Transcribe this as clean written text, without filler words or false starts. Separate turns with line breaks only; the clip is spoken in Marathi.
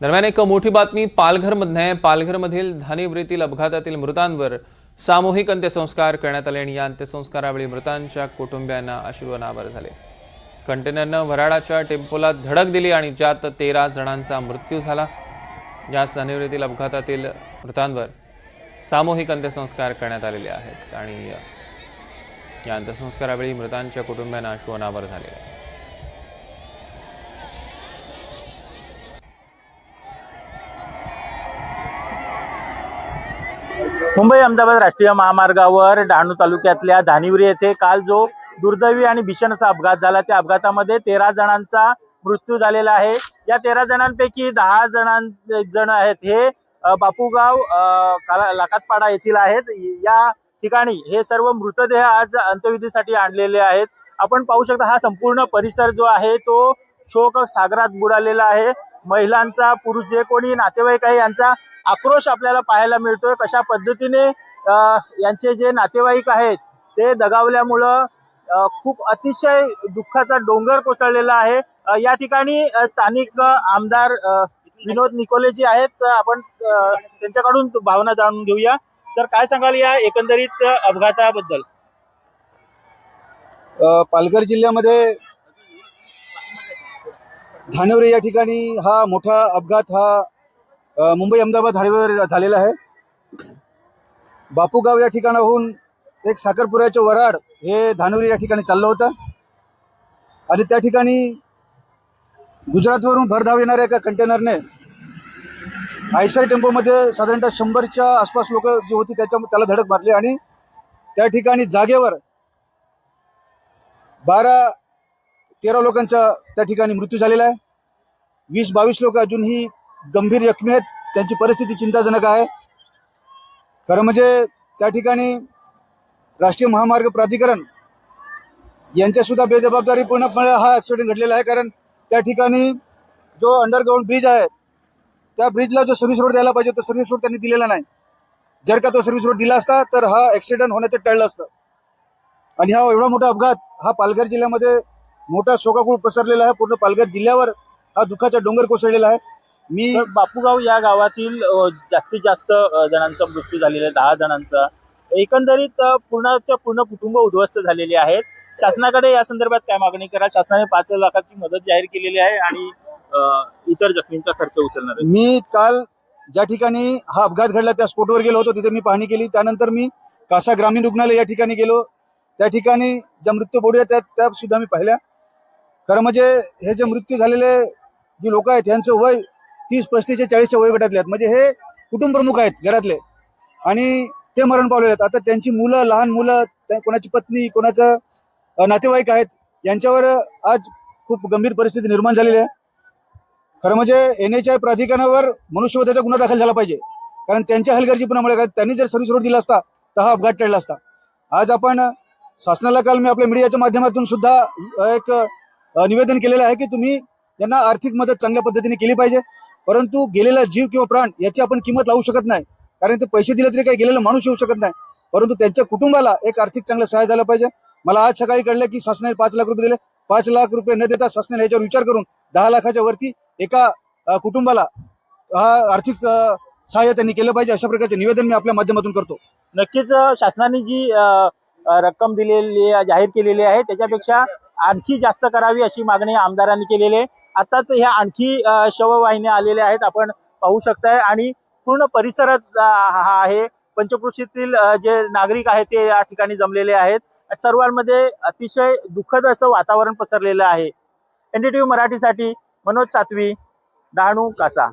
दरम्यान एक मोठी बातमी पालघरमधून आहे। पालघरमधील धानिवरीतील अपघातातील मृतांवर सामूहिक अंत्यसंस्कार करण्यात आले आणि या अंत्यसंस्कारावेळी मृतांच्या कुटुंबियांना अश्रू अनावर झाले। कंटेनरनं वऱ्हाडाच्या टेम्पोला धडक दिली आणि ज्यात 13 जणांचा मृत्यू झाला। याच धानिवरीतील अपघातातील मृतांवर सामूहिक अंत्यसंस्कार करण्यात आलेले आहेत आणि या अंत्यसंस्कारावेळी मृतांच्या कुटुंबियांना अश्रू अनावर झाले।
मुंबई अहमदाबाद राष्ट्रीय महामार्गावर डहाणू तालुक्यातल्या धानिवरी येथे काल जो दुर्दैवी आणि भीषण असा अपघात झाला, त्या अपघातामध्ये 13 जणांचा मृत्यू झालेला आहे। या 13 जणांपैकी 10 जण आहेत हे बापूगाव लाखातपाडा येथील आहेत। या ठिकाणी हे सर्व मृतदेह आज अंत्यविधीसाठी आणलेले आहेत। आपण पाहू शकता हा संपूर्ण परिसर जो आहे तो शोक सागरात बुडालेला आहे। महिलांचा, पुरुष जे कोणी नातेवाईक आहे यांचा आक्रोश आपल्याला पाहायला मिळतोय। कशा पद्धतीने यांचे जे नातेवाईक आहेत ते दगावल्यामुळं खूप अतिशय दुःखाचा डोंगर कोसळलेला आहे। या ठिकाणी स्थानिक आमदार विनोद निकोले जे आहेत, आपण त्यांच्याकडून भावना जाणून घेऊया। सर, काय सांगाल या एकंदरीत अपघाताबद्दल?
पालघर जिल्ह्यामध्ये धानिवरी या ठिकाणी हा मोठा अपघात हा मुंबई अहमदाबाद हायवेवर झालेला आहे। बापूगाव या ठिकाणाहून एक साखरपुऱ्याचे वऱ्हाड हे धानिवरी या ठिकाणी चाललं होतं आणि त्या ठिकाणी गुजरातवरून भरधाव येणाऱ्या एका कंटेनरने आयशर टेम्पोमध्ये साधारणतः 100च्या आसपास लोक जी होती त्याला धडक मारली आणि त्या ठिकाणी जागेवर 12-13 लोकांचा त्या ठिकाणी मृत्यू झालेला आहे। 20-22 लोक अजूनही गंभीर जखमी आहेत, त्यांची परिस्थिती चिंताजनक आहे। खरं म्हणजे त्या ठिकाणी राष्ट्रीय महामार्ग प्राधिकरण यांच्या सुद्धा बेजबाबदारीपूर्णपणे हा ॲक्सिडेंट घडलेला आहे। कारण त्या ठिकाणी जो अंडरग्राऊंड ब्रिज आहे त्या ब्रिजला जो सर्व्हिस रोड द्यायला पाहिजे तो सर्व्हिस रोड त्यांनी दिलेला नाही। जर का तो सर्व्हिस रोड दिला असता तर हा ॲक्सिडेंट होण्याचं टळलं असतं आणि हा एवढा मोठा अपघात हा पालघर जिल्ह्यामध्ये मोठा शोकाकुळ पसरलेला आहे। पूर्ण पालघर जिल्ह्यावर हा दुःखाचा डोंगर कोसळलेला आहे। मी
बापूगाव या गावातील जास्तीत जास्त जणांचा मृत्यू झालेला आहे, 10 जणांचा। एकंदरीत पूर्ण कुटुंब उद्ध्वस्त झालेले आहेत। शासनाकडे या संदर्भात काय मागणी करा? शासनाने 5 लाखाची मदत जाहीर केलेली आहे आणि इतर जखमींचा खर्च उचलणार आहे।
मी काल ज्या ठिकाणी हा अपघात घडला त्या स्पॉटवर गेलो होतो, तिथे मी पाहणी केली। त्यानंतर मी कासा ग्रामीण रुग्णालय या ठिकाणी गेलो, त्या ठिकाणी ज्या मृत्यू बोडी आहेत त्या सुद्धा मी पाहिल्या। खरं म्हणजे हे जे मृत्यू झालेले जे लोक आहेत यांचं वय 30-35 ते 40च्या वयोगटातले आहेत। म्हणजे हे कुटुंब प्रमुख आहेत घरातले आणि ते मरण पावलेले आहेत। आता त्यांची मुलं, लहान मुलं, कोणाची पत्नी, कोणाचं नातेवाईक आहेत, यांच्यावर आज खूप गंभीर परिस्थिती निर्माण झालेली आहे। खरं म्हणजे NHI प्राधिकरणावर मनुष्यवधाचा गुन्हा दाखल झाला पाहिजे, कारण त्यांच्या हलगर्जीपणामुळे त्यांनी जर सर्व्हिस रोड दिला असता तर हा अपघात टळला असता। आज आपण शासनाला काल मी आपल्या मीडियाच्या माध्यमातून सुद्धा एक निवेदन केलेलं आहे की तुम्ही यांना आर्थिक मदत चांगल्या पद्धतीने केली पाहिजे, परंतु गेलेला जीव किंवा प्राण याची आपण किंमत लावू शकत नाही। कारण ते पैसे दिले तरी काही गेलेला माणूस येऊ शकत नाही, परंतु त्यांच्या कुटुंबाला एक आर्थिक चांगलं सहाय्य झालं पाहिजे। मला आज सकाळी कळलं की शासनाने 5 लाख रुपये दिले। 5 लाख रुपये न देता शासनाने याच्यावर विचार करून 10 लाखाच्या वरती एका कुटुंबाला हा आर्थिक सहाय्य त्यांनी केलं पाहिजे, अशा प्रकारचे निवेदन मी आपल्या माध्यमातून करतो।
नक्कीच शासनाने जी रक्कम दिलेली जाहीर केलेली आहे त्याच्यापेक्षा आणखी जास्त करावी अशी मागणी आमदारांनी केलेली आहे। आताच ह्या आणखी शववाहिन्या आलेल्या आहेत, आपण पाहू शकताय आणि पूर्ण परिसरात हा आहे। पंचक्रोशीतील जे नागरिक आहेत ते या ठिकाणी जमलेले आहेत। सर्वांमध्ये अतिशय दुःखद असं वातावरण पसरलेलं आहे। NDTV मराठीसाठी मनोज सातवी, डहाणू, कासा।